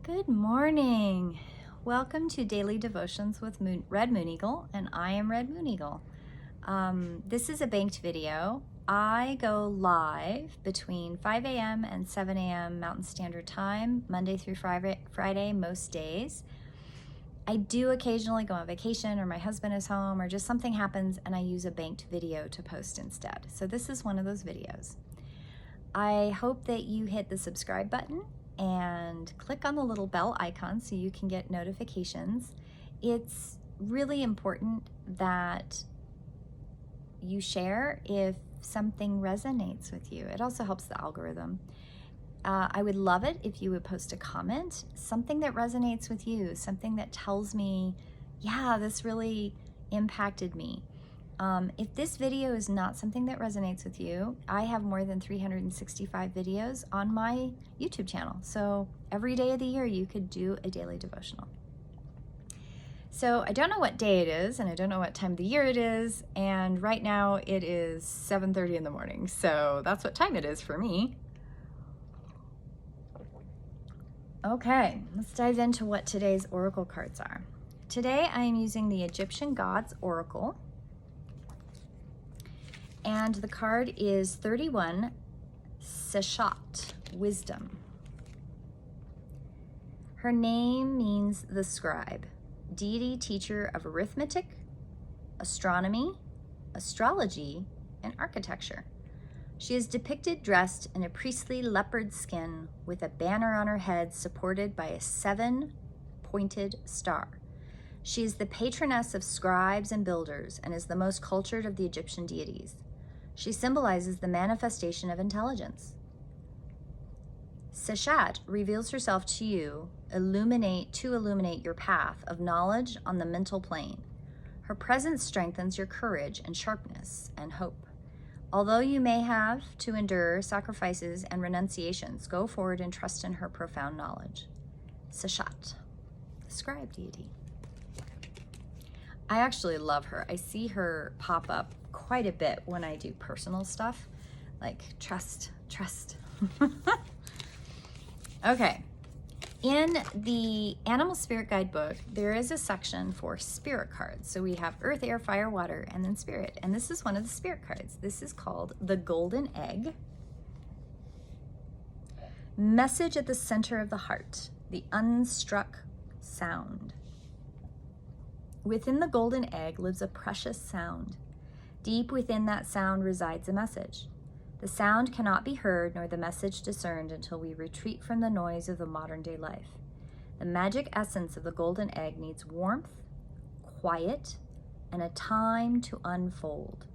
Good morning. Welcome to Daily Devotions with Red Moon Eagle, and I am Red Moon Eagle. This is a banked video. I go live between 5 a.m. and 7 a.m. Mountain Standard Time, Monday through Friday most days. I do occasionally go on vacation, or my husband is home, or just something happens and I use a banked video to post instead. So this is one of those videos. I hope that you hit the subscribe button and click on the little bell icon so you can get notifications. It's really important that you share if something resonates with you. It also helps the algorithm. I would love it if you would post a comment, something that resonates with you, something that tells me, yeah, this really impacted me. If this video is not something that resonates with you, I have more than 365 videos on my YouTube channel. So every day of the year, you could do a daily devotional. So I don't know what day it is, and I don't know what time of the year it is. And right now it is 7:30 in the morning. So that's what time it is for me. Okay, let's dive into what today's oracle cards are. Today I am using the Egyptian Gods Oracle. And the card is 31, Seshat, Wisdom. Her name means the scribe, deity teacher of arithmetic, astronomy, astrology, and architecture. She is depicted dressed in a priestly leopard skin with a banner on her head supported by a 7-pointed star. She is the patroness of scribes and builders and is the most cultured of the Egyptian deities. She symbolizes the manifestation of intelligence. Seshat reveals herself to you to illuminate your path of knowledge on the mental plane. Her presence strengthens your courage and sharpness and hope. Although you may have to endure sacrifices and renunciations, go forward and trust in her profound knowledge. Seshat, the scribe deity. I actually love her. I see her pop up quite a bit when I do personal stuff, like trust. Okay, in the Animal Spirit Guidebook, there is a section for spirit cards. So we have earth, air, fire, water, and then spirit. And this is one of the spirit cards. This is called the Golden Egg. Message at the center of the heart, the unstruck sound. Within the golden egg lives a precious sound. Deep within that sound resides a message. The sound cannot be heard nor the message discerned until we retreat from the noise of the modern day life. The magic essence of the golden egg needs warmth, quiet, and a time to unfold.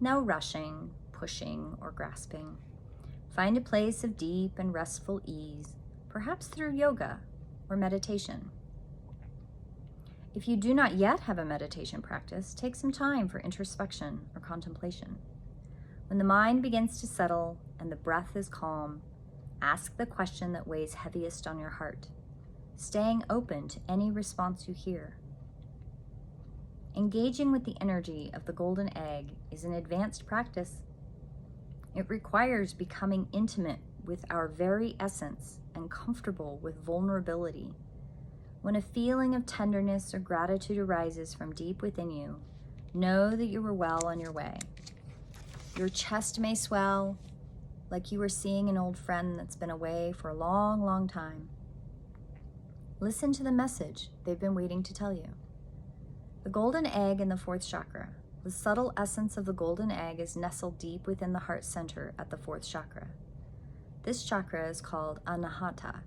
No rushing, pushing, or grasping. Find a place of deep and restful ease, perhaps through yoga or meditation. If you do not yet have a meditation practice, take some time for introspection or contemplation. When the mind begins to settle and the breath is calm, ask the question that weighs heaviest on your heart, staying open to any response you hear. Engaging with the energy of the golden egg is an advanced practice. It requires becoming intimate with our very essence and comfortable with vulnerability. When a feeling of tenderness or gratitude arises from deep within you, know that you are well on your way. Your chest may swell, like you are seeing an old friend that's been away for a long, long time. Listen to the message they've been waiting to tell you. The golden egg in the fourth chakra. The subtle essence of the golden egg is nestled deep within the heart center at the fourth chakra. This chakra is called Anahata.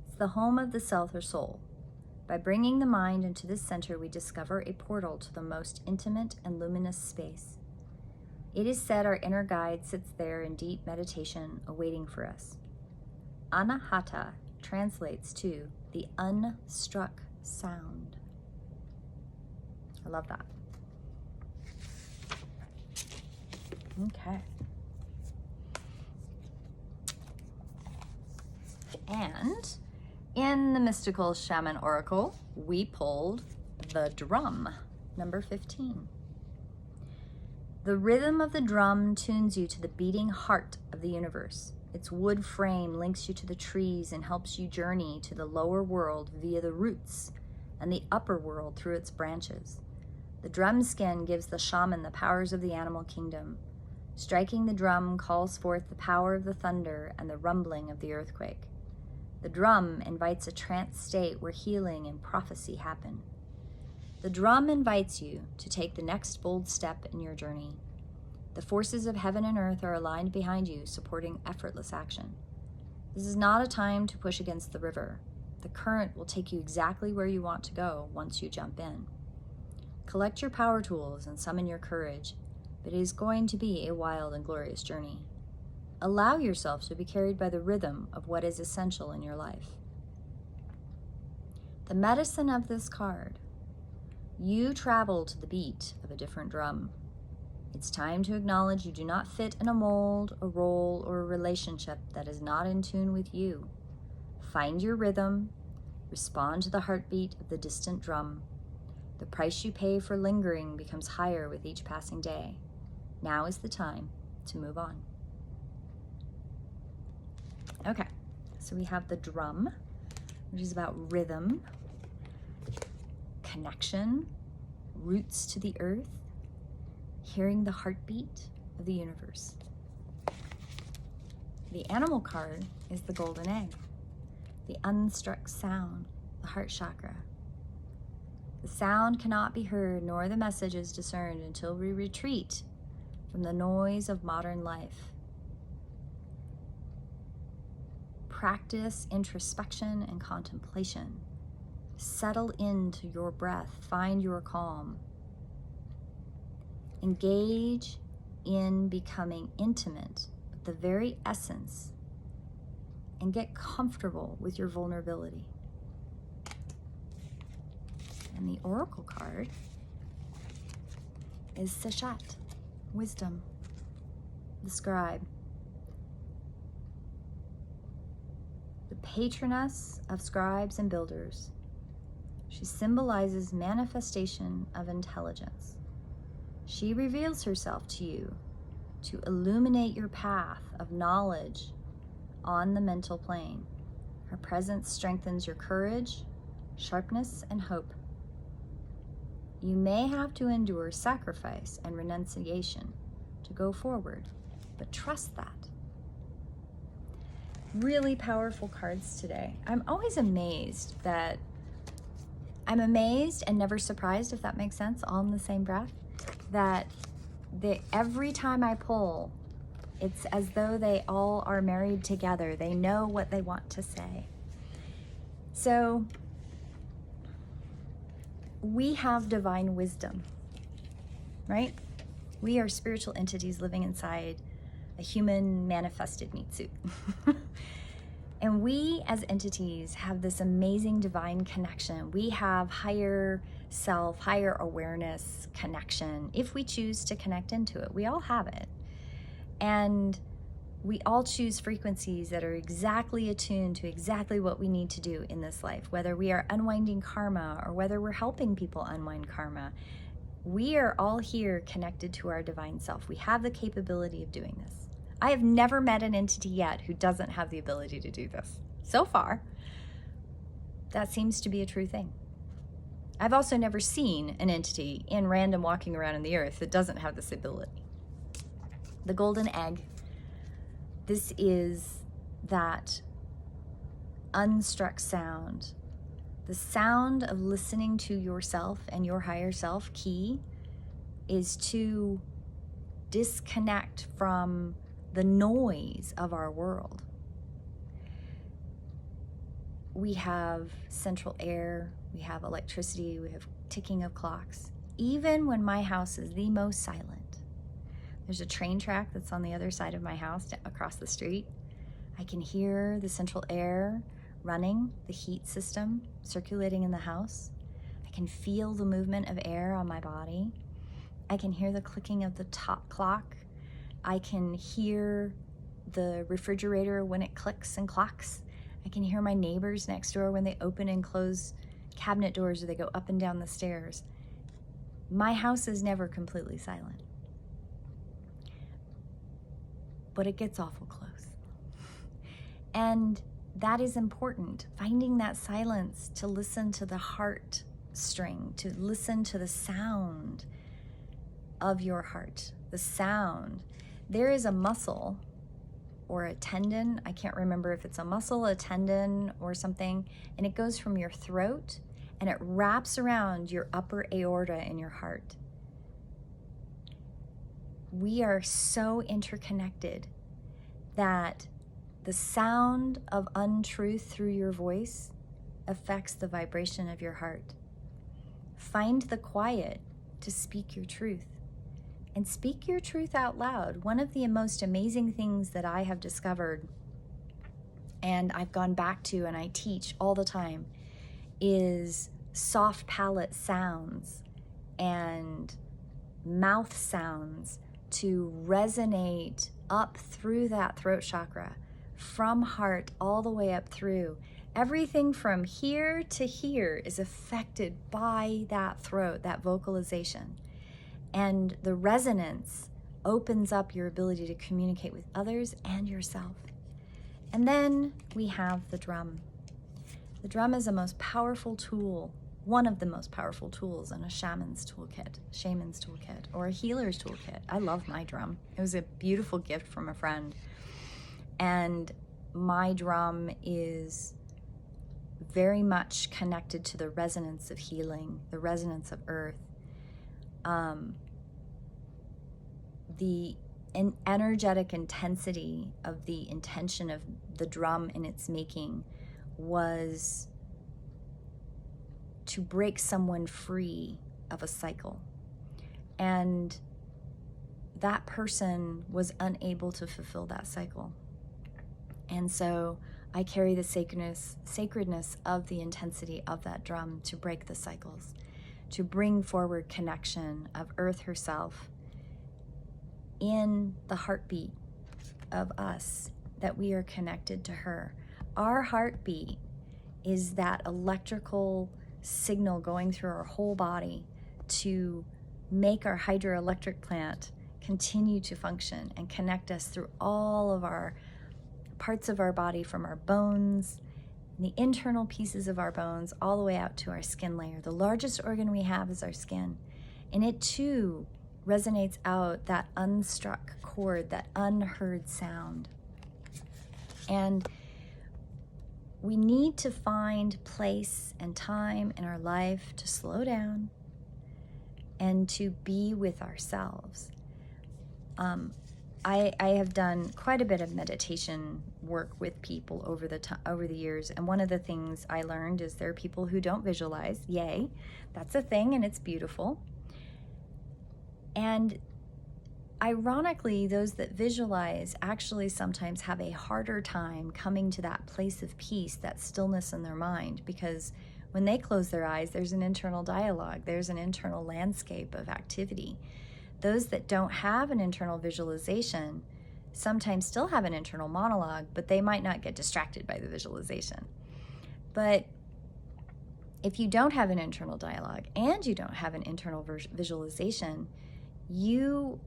It's the home of the self or soul. By bringing the mind into this center, we discover a portal to the most intimate and luminous space. It is said our inner guide sits there in deep meditation, awaiting for us. Anahata translates to the unstruck sound. I love that. Okay. And in the Mystical Shaman Oracle, we pulled the drum, number 15. The rhythm of the drum tunes you to the beating heart of the universe. Its wood frame links you to the trees and helps you journey to the lower world via the roots and the upper world through its branches. The drum skin gives the shaman the powers of the animal kingdom. Striking the drum calls forth the power of the thunder and the rumbling of the earthquake. The drum invites a trance state where healing and prophecy happen. The drum invites you to take the next bold step in your journey. The forces of heaven and earth are aligned behind you, supporting effortless action. This is not a time to push against the river. The current will take you exactly where you want to go once you jump in. Collect your power tools and summon your courage, but it is going to be a wild and glorious journey. Allow yourself to be carried by the rhythm of what is essential in your life. The medicine of this card: you travel to the beat of a different drum. It's time to acknowledge you do not fit in a mold, a role, or a relationship that is not in tune with you. Find your rhythm. Respond to the heartbeat of the distant drum. The price you pay for lingering becomes higher with each passing day. Now is the time to move on. Okay, so we have the drum, which is about rhythm, connection, roots to the earth, hearing the heartbeat of the universe. The animal card is the golden egg, the unstruck sound, the heart chakra. The sound cannot be heard, nor the messages discerned until we retreat from the noise of modern life. Practice introspection and contemplation. Settle into your breath, find your calm. Engage in becoming intimate with the very essence and get comfortable with your vulnerability. And the oracle card is Seshat, wisdom, the scribe, the patroness of scribes and builders. She symbolizes manifestation of intelligence. She reveals herself to you to illuminate your path of knowledge on the mental plane. Her presence strengthens your courage, sharpness, and hope. You may have to endure sacrifice and renunciation to go forward, but trust that. Really powerful cards today. I'm always amazed that I'm amazed and never surprised, if that makes sense, all in the same breath, that every time I pull, it's as though they all are married together. They know what they want to say. So we have divine wisdom, right? We are spiritual entities living inside a human manifested meat suit. And we as entities have this amazing divine connection. We have higher self, higher awareness connection if we choose to connect into it. We all have it. And we all choose frequencies that are exactly attuned to exactly what we need to do in this life, whether we are unwinding karma or whether we're helping people unwind karma. We are all here connected to our divine self. We have the capability of doing this. I have never met an entity yet who doesn't have the ability to do this. So far, that seems to be a true thing. I've also never seen an entity in random walking around in the earth that doesn't have this ability. The golden egg. This is that unstruck sound. The sound of listening to yourself and your higher self. Key is to disconnect from the noise of our world. We have central air, we have electricity, we have ticking of clocks. Even when my house is the most silent, there's a train track that's on the other side of my house across the street. I can hear the central air running, the heat system circulating in the house. I can feel the movement of air on my body. I can hear the clicking of the top clock. I can hear the refrigerator when it clicks and clocks. I can hear my neighbors next door when they open and close cabinet doors or they go up and down the stairs. My house is never completely silent, but it gets awful close. And that is important, finding that silence to listen to the heart string, to listen to the sound of your heart, the sound. There is a muscle or a tendon, I can't remember if it's a muscle, a tendon, or something, and it goes from your throat and it wraps around your upper aorta in your heart. We are so interconnected that the sound of untruth through your voice affects the vibration of your heart. Find the quiet to speak your truth, and speak your truth out loud. One of the most amazing things that I have discovered, and I've gone back to and I teach all the time, is soft palate sounds and mouth sounds to resonate up through that throat chakra, from heart all the way up through. Everything from here to here is affected by that throat, that vocalization. And the resonance opens up your ability to communicate with others and yourself. And then we have the drum. The drum is the most powerful tool, one of the most powerful tools in a shaman's toolkit, or a healer's toolkit. I love my drum. It was a beautiful gift from a friend. And my drum is very much connected to the resonance of healing, the resonance of earth. The energetic intensity of the intention of the drum in its making was to break someone free of a cycle. And that person was unable to fulfill that cycle. And so I carry the sacredness of the intensity of that drum to break the cycles, to bring forward connection of Earth herself in the heartbeat of us, that we are connected to her. Our heartbeat is that electrical signal going through our whole body to make our hydroelectric plant continue to function and connect us through all of our parts of our body, from our bones, the internal pieces of our bones, all the way out to our skin layer. The largest organ we have is our skin, and it too resonates out that unstruck chord, that unheard sound. And we need to find place and time in our life to slow down and to be with ourselves. I have done quite a bit of meditation work with people over the years, and one of the things I learned is there are people who don't visualize. Yay, that's a thing, and it's beautiful. And ironically, those that visualize actually sometimes have a harder time coming to that place of peace, that stillness in their mind, because when they close their eyes, there's an internal dialogue, there's an internal landscape of activity. Those that don't have an internal visualization sometimes still have an internal monologue, but they might not get distracted by the visualization. But if you don't have an internal dialogue and you don't have an internal visualization, you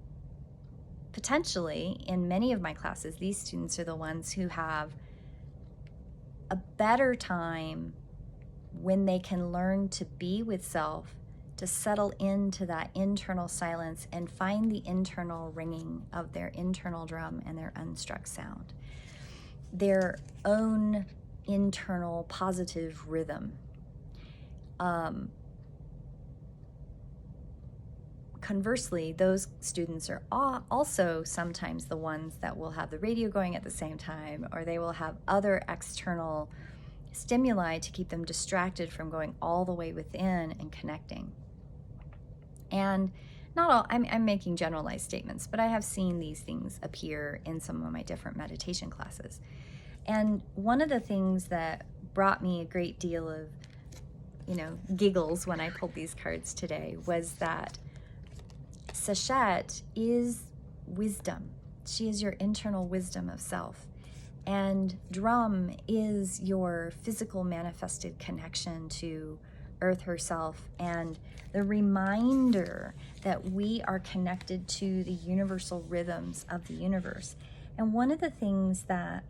potentially, in many of my classes, these students are the ones who have a better time when they can learn to be with self, to settle into that internal silence and find the internal ringing of their internal drum and their unstruck sound, their own internal positive rhythm. Conversely, those students are also sometimes the ones that will have the radio going at the same time, or they will have other external stimuli to keep them distracted from going all the way within and connecting. And not all, I'm making generalized statements, but I have seen these things appear in some of my different meditation classes. And one of the things that brought me a great deal of, giggles when I pulled these cards today was that Sachet is wisdom. She is your internal wisdom of self. And drum is your physical manifested connection to Earth herself, and the reminder that we are connected to the universal rhythms of the universe. And one of the things that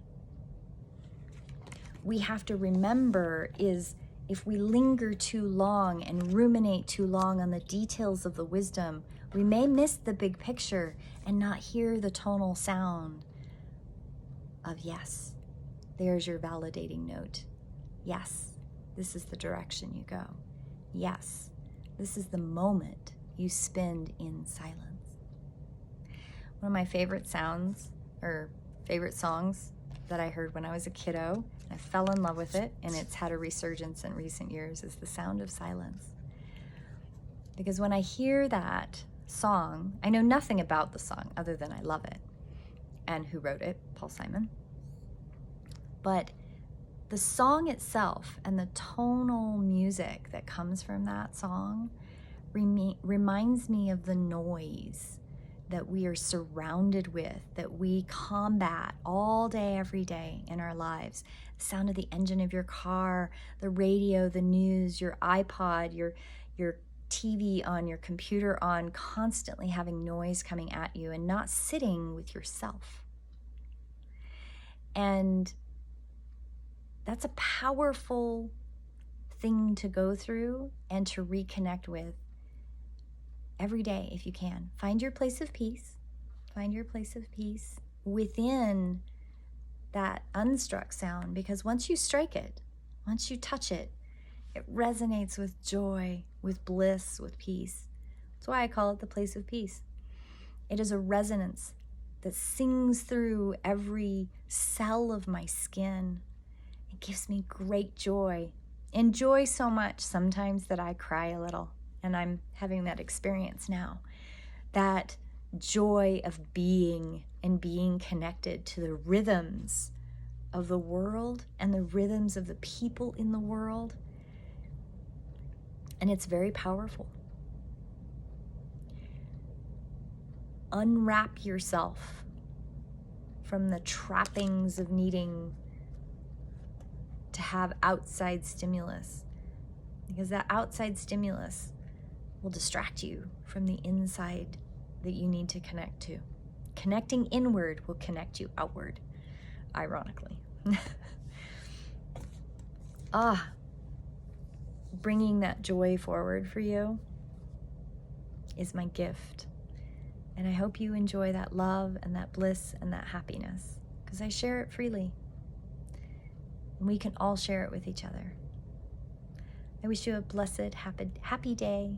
we have to remember is if we linger too long and ruminate too long on the details of the wisdom, we may miss the big picture and not hear the tonal sound of yes. There's your validating note. Yes, this is the direction you go. Yes, this is the moment you spend in silence. One of my favorite sounds or favorite songs that I heard when I was a kiddo, I fell in love with it, and it's had a resurgence in recent years, is The Sound of Silence. Because when I hear that song, I know nothing about the song other than I love it and who wrote it, Paul Simon. But the song itself and the tonal music that comes from that song reminds me of the noise that we are surrounded with, that we combat all day, every day in our lives. The sound of the engine of your car, the radio, the news, your iPod, your TV on, your computer on, constantly having noise coming at you and not sitting with yourself. And that's a powerful thing to go through and to reconnect with every day if you can. Find your place of peace. Find your place of peace within that unstruck sound, because once you strike it, once you touch it, it resonates with joy, with bliss, with peace. That's why I call it the place of peace. It is a resonance that sings through every cell of my skin. It gives me great joy, and joy so much sometimes that I cry a little. And I'm having that experience now. That joy of being and being connected to the rhythms of the world and the rhythms of the people in the world. And it's very powerful. Unwrap yourself from the trappings of needing to have outside stimulus, because that outside stimulus will distract you from the inside that you need to connect to. Connecting inward will connect you outward, ironically. Bringing that joy forward for you is my gift. And I hope you enjoy that love and that bliss and that happiness, because I share it freely. And we can all share it with each other. I wish you a blessed, happy day.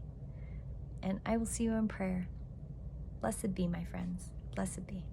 And I will see you in prayer. Blessed be, my friends. Blessed be.